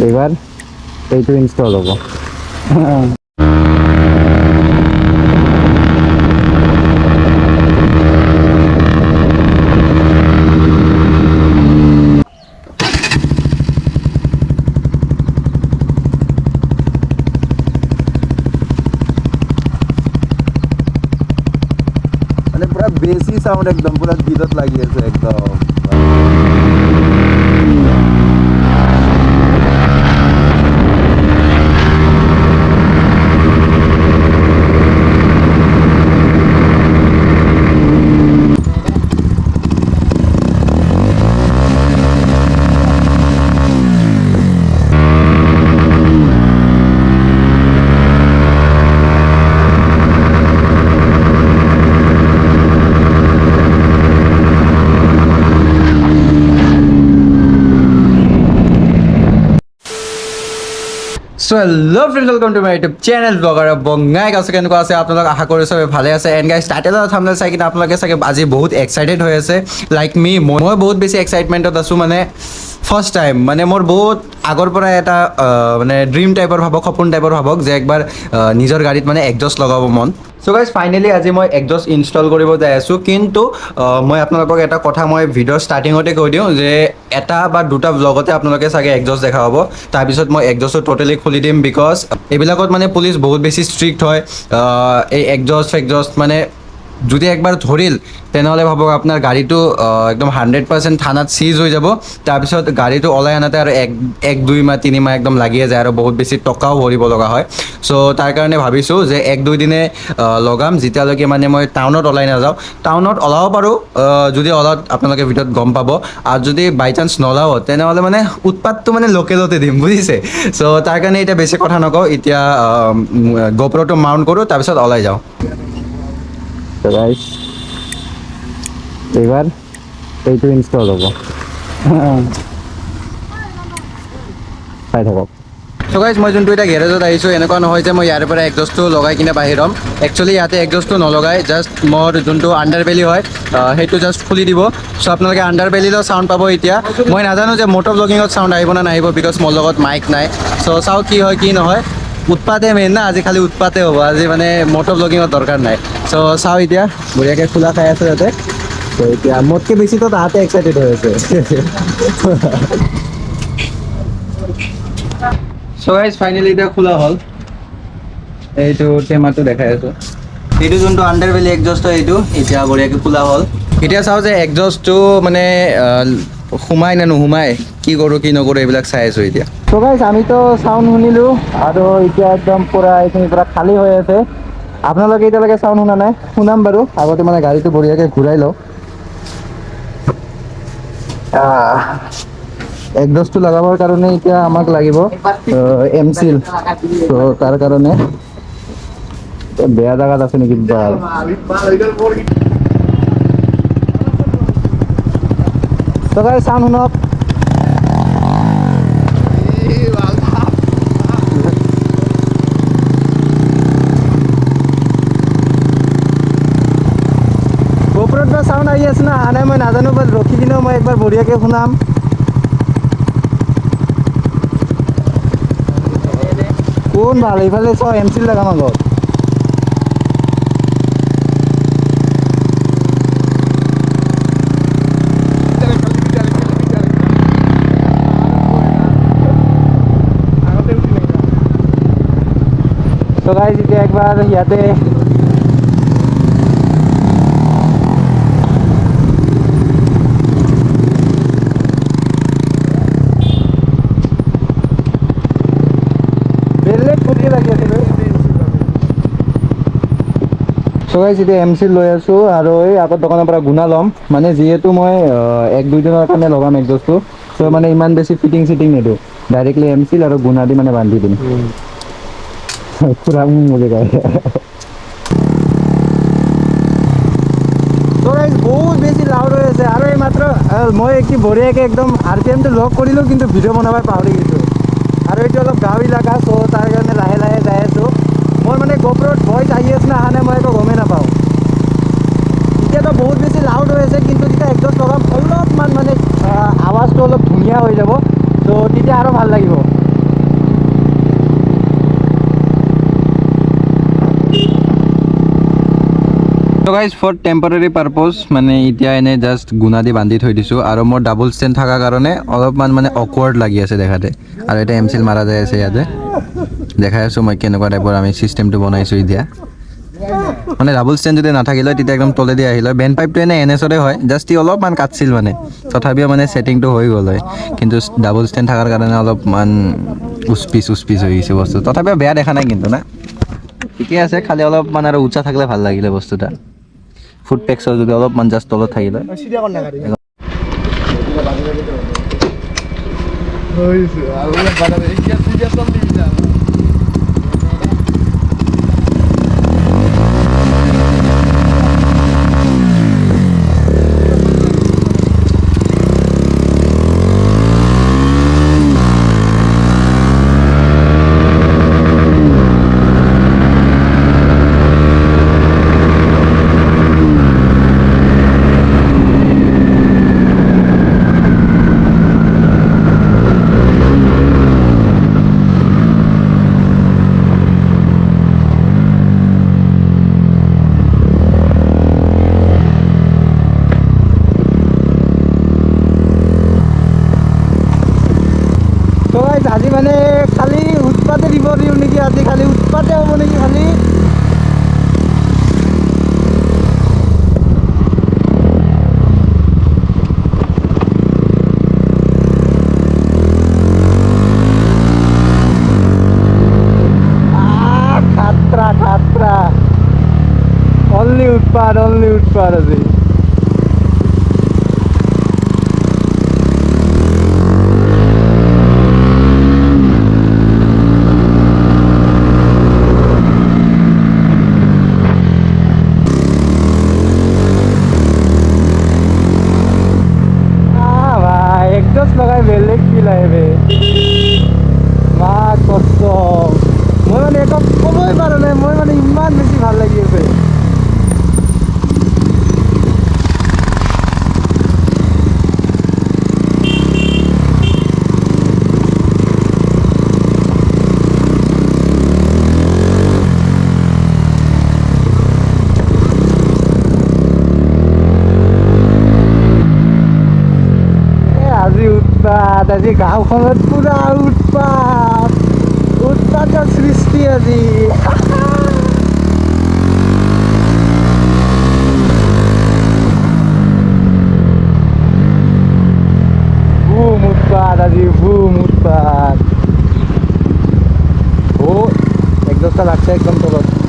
এবাৰ এইটো ইনস্টল হ'ব। মানে পুৰা বেছি সাউন্ড একদম পুৰা ভিতৰত লাগি আছে একদম। So hello' friends, welcome to my YouTube channel blogger বঙাই গাছে। কেনেকুৱা আছে আপোনালোক? আশা কৰিছোঁ চবে ভালে আছে। এণ্ড গাইজ টাইটেল আৰু থাম্বনেইল চাই কিনে আপোনালোকে চাগে আজি বহুত এক্সাইটেড হৈ আছে লাইক মি। মই বহুত বেছি এক্সাইটমেণ্টত আছোঁ। মানে ফাৰ্ষ্ট টাইম মানে মোৰ বহুত আগৰ পৰাই এটা মানে ড্ৰিম টাইপৰ ভাবক, সপোন টাইপৰ ভাবক যে একবাৰ নিজৰ গাড়ীত মানে একজষ্ট লগাব মন। চ' গাইজ ফাইনেলি আজি মই একজষ্ট ইনষ্টল কৰিব যাই আছোঁ। কিন্তু মই আপোনালোকক এটা কথা মই ভিডিঅ'ৰ ষ্টাৰ্টিঙতে কৈ দিওঁ যে এটা বা দুটা ব্লগতে আপোনালোকে চাগে একজষ্ট দেখা পাব। তাৰপিছত মই একজষ্টটো ট'টেলি খুলি দিম, বিকজ এইবিলাকত মানে পুলিচ বহুত বেছি ষ্ট্ৰিক্ট হয়। এই একজষ্ট মানে যদি একবাৰ ধৰিল তেনেহ'লে ভাবক আপোনাৰ গাড়ীটো একদম 100% থানাত চিজ হৈ যাব। তাৰপিছত গাড়ীটো ওলাই আনাতে আৰু এক 2 মাহ 3 মাহ একদম লাগিয়ে যায় আৰু বহুত বেছি টকাও ভৰিব লগা হয়। চ' তাৰ কাৰণে ভাবিছোঁ যে 1-2 দিনে লগাম, যেতিয়ালৈকে মানে মই টাউনত ওলাই নাযাওঁ। টাউনত ওলাব পাৰোঁ, যদি ওলাওঁ আপোনালোকে ভিডিঅ'ত গম পাব। আৰু যদি বাই চান্স নোলাওঁ তেনেহ'লে মানে উৎপাতটো মানে লোকেলতে দিম, বুজিছে? চ' তাৰ কাৰণে এতিয়া বেছি কথা নকওঁ, এতিয়া গোপ্ৰ'টো মাউণ্ট কৰোঁ, তাৰপিছত ওলাই যাওঁ। এইবাৰ এইটো ইনষ্টল হ'ব, চাই থাকক। চ' গাইজ মই যোনটো এতিয়া গেৰেজত আহিছোঁ, এনেকুৱা নহয় যে মই ইয়াৰ পৰা একজষ্টটো লগাই কিনে বাহিৰ হ'ম। একচুৱেলি ইয়াতে একজষ্টটো নলগাই, জাষ্ট মোৰ যোনটো আণ্ডাৰবেলি হয় সেইটো জাষ্ট খুলি দিব। চ' আপোনালোকে আণ্ডাৰবেলিৰো চাউণ্ড পাব। এতিয়া মই নাজানো যে মটৰ ব্লগিঙত চাউণ্ড আহিব নে নাহিব, বিকজ মোৰ লগত মাইক নাই। চ' চাওঁ কি হয় কি নহয়। উৎপাতে মেইন না, আজি খালি উৎপাতে হ'ব। আজি মানে মটৰ ব্লগিঙত দৰকাৰ নাই। চ' চাওঁ এতিয়া বঢ়িয়াকৈ খোলা খাই আছে তাতে। ত' এতিয়া মোতকৈ বেছিতো তাহাঁতে এক্সাইটেড হৈ আছে। চ' গাইজ ফাইনেলি এতিয়া খোলা হ'ল। এইটো টেমাটো দেখাই আছোঁ। এইটো যোনটো আণ্ডাৰবেলি একজষ্ট হয়, এইটো এতিয়া বঢ়িয়াকৈ খোলা হ'ল। এতিয়া চাওঁ যে একজষ্টটো মানে সোমাই নে নোসোমাই, কি কৰোঁ কি নকৰোঁ এইবিলাক চাই আছোঁ এতিয়া। চ' গাইজ আমিতো চাউণ্ড শুনিলোঁ আৰু এতিয়া একদম পূৰা এইখিনি পূৰা খালী হৈ আছে। আপোনালোকে এতিয়ালৈকে চাউণ্ড শুনা নাই, শুনাম বাৰু। আগতে মানে গাড়ীটো বঢ়িয়াকৈ ঘূৰাই লওঁ। একজষ্টটো লগাবৰ কাৰণে এতিয়া আমাক লাগিব এমচিল। চ' তাৰ কাৰণে বেয়া জেগাত আছে নেকি? চ' গাইজ চাউণ্ড শুনক। গোপ্ৰ'ত বা চাউণ্ড আহি আছে না অহা নাই মই নাজানো, বাট ৰখি কিনেও মই একবাৰ বঢ়িয়াকৈ শুনাম। কোন ভাল এইফালে চ এমচিল লগাম আগত। চ' গাইজ এতিয়া একবাৰ ইয়াতে বেলেগ ফূৰ্তি লাগি আছে। চ' গাইজ এতিয়া এমচিল লৈ আছোঁ আৰু এই আগত দোকানৰ পৰা গুণা ল'ম। মানে যিহেতু মই 1-2 দিনৰ কাৰণে লগাম একজষ্টটো, চ' মানে ইমান বেছি ফিটিং নিদিওঁ। ডাইৰেক্টলি এমচিল আৰু গুণা দি মানে বান্ধি দিম। বহুত বেছি লাউড হৈ আছে। আৰু এই মাত্ৰ মই কি বঢ়িয়াকৈ একদম RPM-টো লক কৰিলোঁ, কিন্তু ভিডিঅ' বনাব পাহৰি গৈছোঁ। আৰু এইটো অলপ গাঁও এলেকা, চ' তাৰ কাৰণে লাহে লাহে যাই আছোঁ। মই মানে গোপ্ৰ'ত ভইচ আহি আছে না অহা নাই মই একো গমেই নাপাওঁ। এতিয়াতো বহুত বেছি লাউড হৈ আছে, কিন্তু যেতিয়া একজষ্ট লগাম অলপমান মানে আৱাজটো অলপ ধুনীয়া হৈ যাব, ত' তেতিয়া আৰু ভাল লাগিব। গাইজ ফৰ টেম্পৰাৰী পাৰপজ মানে এতিয়া এনে জাষ্ট গুণা দি বান্ধি থৈ দিছোঁ আৰু মোৰ ডাবল ষ্টেণ্ড থকাৰ কাৰণে অলপমান মানে অকৱাৰ্ড লাগি আছে দেখাতে আৰু এতিয়া এমচিল মাৰা যাই আছে ইয়াতে দেখাই আছোঁ মই কেনেকুৱা টাইপৰ আমি চিষ্টেমটো বনাইছোঁ এতিয়া মানে ডাবল ষ্টেণ্ড যদি নাথাকিলে তেতিয়া একদম তলেদি আহিল হয় বেণ্ড পাইপটো এনে NSৰে হয় জাষ্ট ই অলপমান কাটছিল মানে তথাপিও মানে ছেটিংটো হৈ গ'ল হয় কিন্তু ডাবল ষ্টেণ্ড থকাৰ কাৰণে অলপমান উচপিচ হৈ গৈছে বস্তু তথাপিও বেয়া দেখা নাই কিন্তু না ঠিকে আছে খালি অলপমান আৰু উঁচা থাকিলে ভাল লাগিলে বস্তুটা ফুড পেক্সৰ যদি অলপমান জাষ্ট তলত থাকিলে আজি মানে খালি উৎপাতে দিব দিওঁ নেকি আজি খালি উৎপাতে হ'ব নেকি খালি খাতৰা অনলি উৎপাত আজি লগাই বেলেগ ফিল আহে মা কষ্ট মই মানে একো ক'বই পাৰা নাই মই মানে ইমান বেছি ভাল লাগি আছে আজি গাঁওখনত পুৰা উৎপাতৰ সৃষ্টি আজি বুম উৎপাত একদমটা লাগছে একদম তলত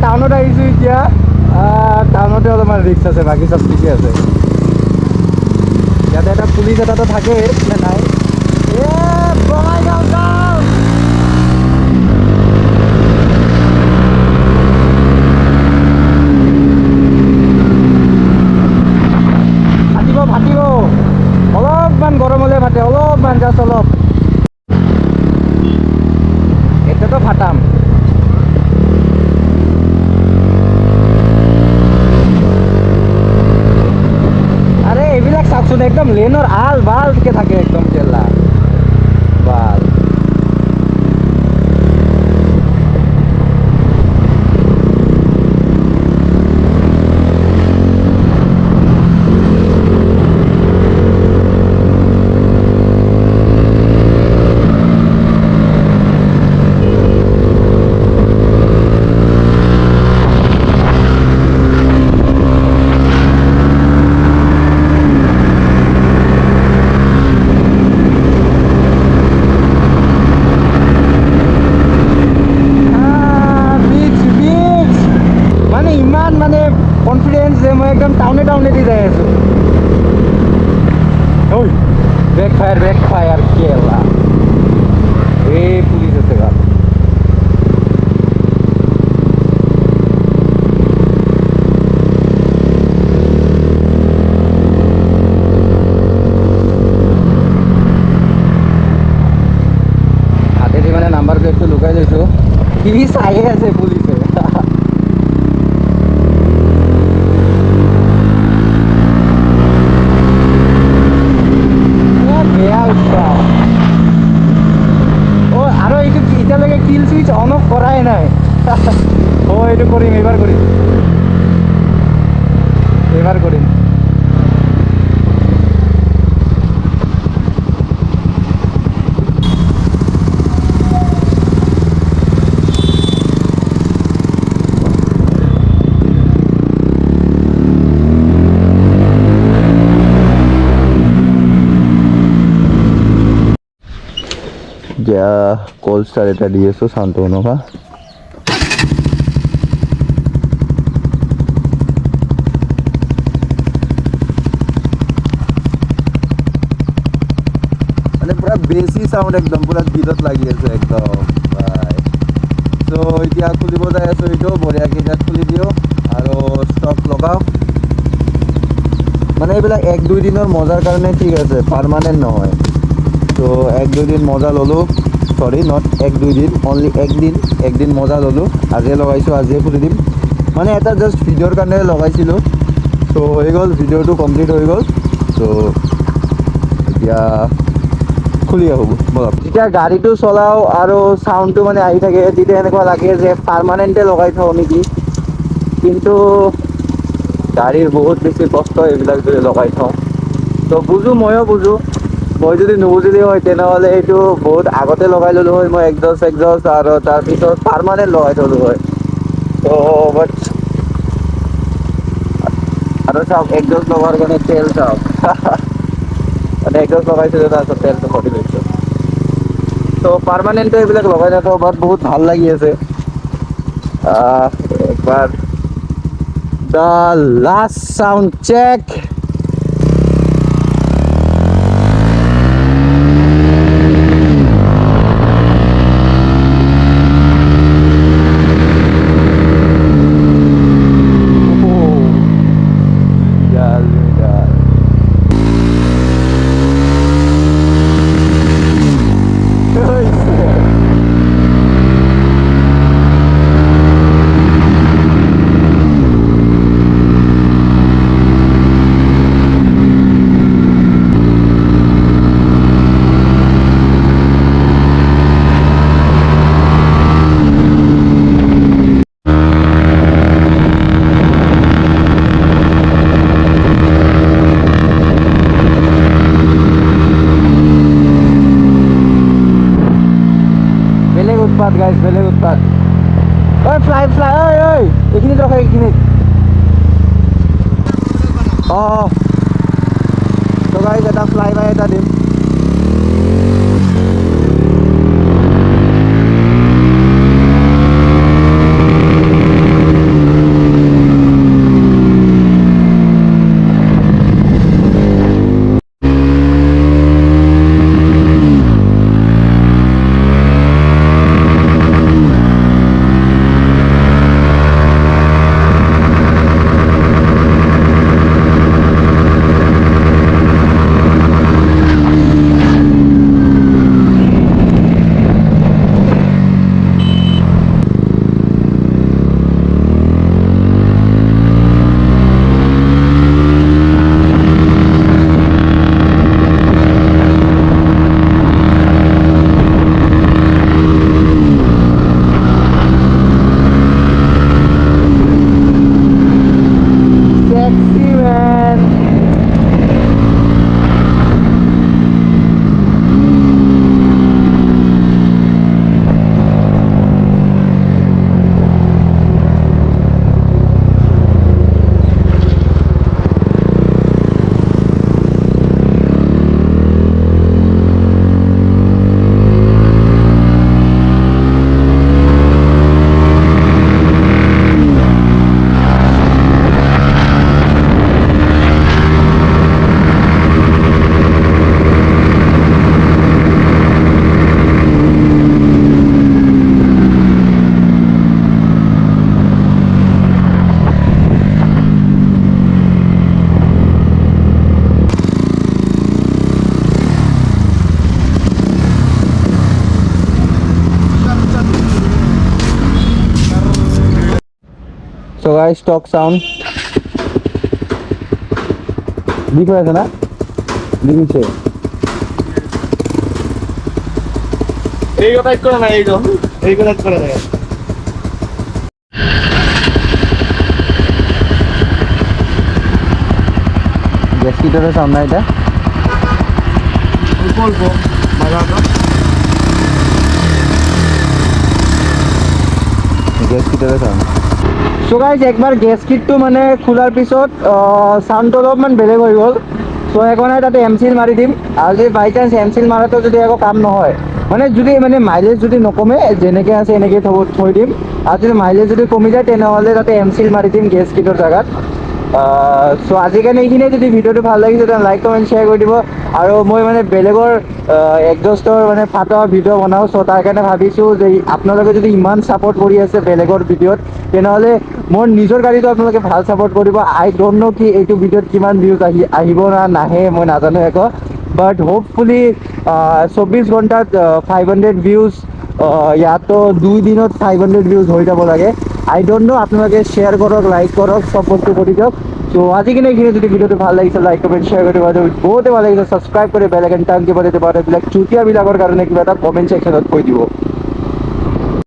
টাউনত আহিছোঁ এতিয়া টাউনতে অলপমান ৰিক্স আছে বাকী চব ঠিকে আছে ইয়াতে এটা পুলিচ এটাতো থাকেই নে নাই বঙাইগাঁও টাউন ফাটিব অলপমান গৰম হ'লে ফাটে অলপমান জাষ্ট অলপ এতিয়াতো ফাটাম এইবিলাক চাওকচোন একদম লেনৰ আল বালকে থাকে একদম কেলা বাল কনফিডেন্স যে মই একদম টাউনে দি যাই আছোঁ ব্ৰেক ফায়াৰ কেলা এই পুলিশ আছে গা হাতেদি মানে নাম্বাৰ প্লেটটো লুকাই লৈছোঁ কি চায়ে আছে পুলিচে বেয়া উৎসাহ অ' আৰু এইটো এতিয়ালৈকে কিল চুইচ অন অফ কৰাই নাই অ' এইটো কৰিম এইবাৰ কৰিম এতিয়া কল ষ্টাৰ এটা দি আছোঁ শান্তনুক মানে পুৰা বেছি চাউণ্ড একদম পুৰা গীতত লাগি আছে একদম ত' এতিয়া খুলিব যাই আছোঁ এইটো বঢ়িয়াকৈ এতিয়া খুলি দিওঁ আৰু ষ্টক লগাওঁ মানে এইবিলাক 1-2 দিনৰ মজাৰ কাৰণে ঠিক আছে পাৰ্মানেণ্ট নহয় তো 1-2 দিন মজা ল'লোঁ সৰি নট 1-2 দিন অনলি একদিন মজা ল'লোঁ আজিয়ে লগাইছোঁ আজিয়ে খুলি দিম মানে এটা জাষ্ট ভিডিঅ'ৰ কাৰণে লগাইছিলোঁ ত' হৈ গ'ল ভিডিঅ'টো কমপ্লিট হৈ গ'ল ত' এতিয়া খুলি আহোঁ বলক যেতিয়া গাড়ীটো চলাওঁ আৰু চাউণ্ডটো মানে আহি থাকে তেতিয়া এনেকুৱা লাগে যে পাৰ্মানেণ্টে লগাই থওঁ নেকি কিন্তু গাড়ীৰ বহুত বেছি কষ্ট এইবিলাক যদি লগাই থওঁ তো বুজোঁ ময়ো বুজোঁ মই যদি নুবুজিলি হয় তেনেহ'লে এইটো বহুত আগতে লগাই ল'লোঁ হয় মই একজষ্ট আৰু তাৰপিছত পাৰ্মানেণ্ট লগাই থ'লোঁ হয় তো বাট আৰু চাওক একজষ্ট লগোৱাৰ কাৰণে তেল চাওক মানে একজষ্ট লগাইছিলোঁ তাৰপিছত তেলটো ভৰি লৈছোঁ তো পাৰ্মানেণ্টটো এইবিলাক লগাই নাথাকোঁ বাট বহুত ভাল লাগি আছে একবাৰ দ্য লাষ্ট সাউন্ড চেক উৎপাত গাইজ বেলেগ উৎপাত ঐ ফ্লাই ঐ এইখিনিত ৰখা এইখিনিত অঁ তো গাইজ এটা ফ্লাই বাই এটা দিম গাইস টক সাউন্ড লিক হয়ে আছে না লিখছে এই কথা করে না এই কথা করে না গ্যাস কিটারের সামনে এটা বলবো বাজারটা গ্যাস কিটারের সামনে সো গাইজ একবাৰ গেছ কিটটো মানে খোলাৰ পিছত চাউণ্ডটো অলপমান বেলেগ হৈ গ'ল চ' সেইকাৰণে তাতে এম চিল মাৰি দিম আৰু যদি বাই চান্স এম চিল মাৰাটো যদি একো কাম নহয় মানে যদি মানে মাইলেজ যদি নকমে যেনেকৈ আছে এনেকৈ থৈ দিম আৰু যদি মাইলেজ যদি কমি যায় তেনেহ'লে তাতে এম চিল মাৰি দিম গেছ কিটৰ জেগাত চ' আজিৰ কাৰণে এইখিনিয়ে যদি ভিডিঅ'টো ভাল লাগিছে তেনে লাইক কমেণ্ট শ্বেয়াৰ কৰি দিব আৰু মই মানে বেলেগৰ একজষ্টৰ মানে ফাটা ভিডিঅ' বনাওঁ চ' তাৰ কাৰণে ভাবিছোঁ যে আপোনালোকে যদি ইমান ছাপোৰ্ট কৰি আছে বেলেগৰ ভিডিঅ'ত তেনেহ'লে মোৰ নিজৰ গাড়ীটো আপোনালোকে ভাল ছাপোৰ্ট কৰিব আই ডোণ্ট ন' কি এইটো ভিডিঅ'ত কিমান ভিউজ আহিব না নাহে মই নাজানো একো বাট হোপফুলি 24 ঘণ্টাত 500 ভিউজ ইয়াতো 2 দিনত 500 ভিউজ হৈ যাব লাগে আই ডোণ্ট ন' আপোনালোকে শ্বেয়াৰ কৰক লাইক কৰক চব বস্তু কৰি দিয়ক চ' আজি কিনে এইখিনি যদি ভিডিঅ'টো ভাল লাগিছে লাইক কমেণ্ট শ্বেয়াৰ কৰি দিব বহুতে ভাল লাগিছে ছাবস্ক্ৰাইব কৰি বেল আইকন টান দিব এইবিলাক চুতীয়াবিলাকৰ কাৰণে কিবা এটা কমেণ্ট ছেকশ্যনত কৈ দিব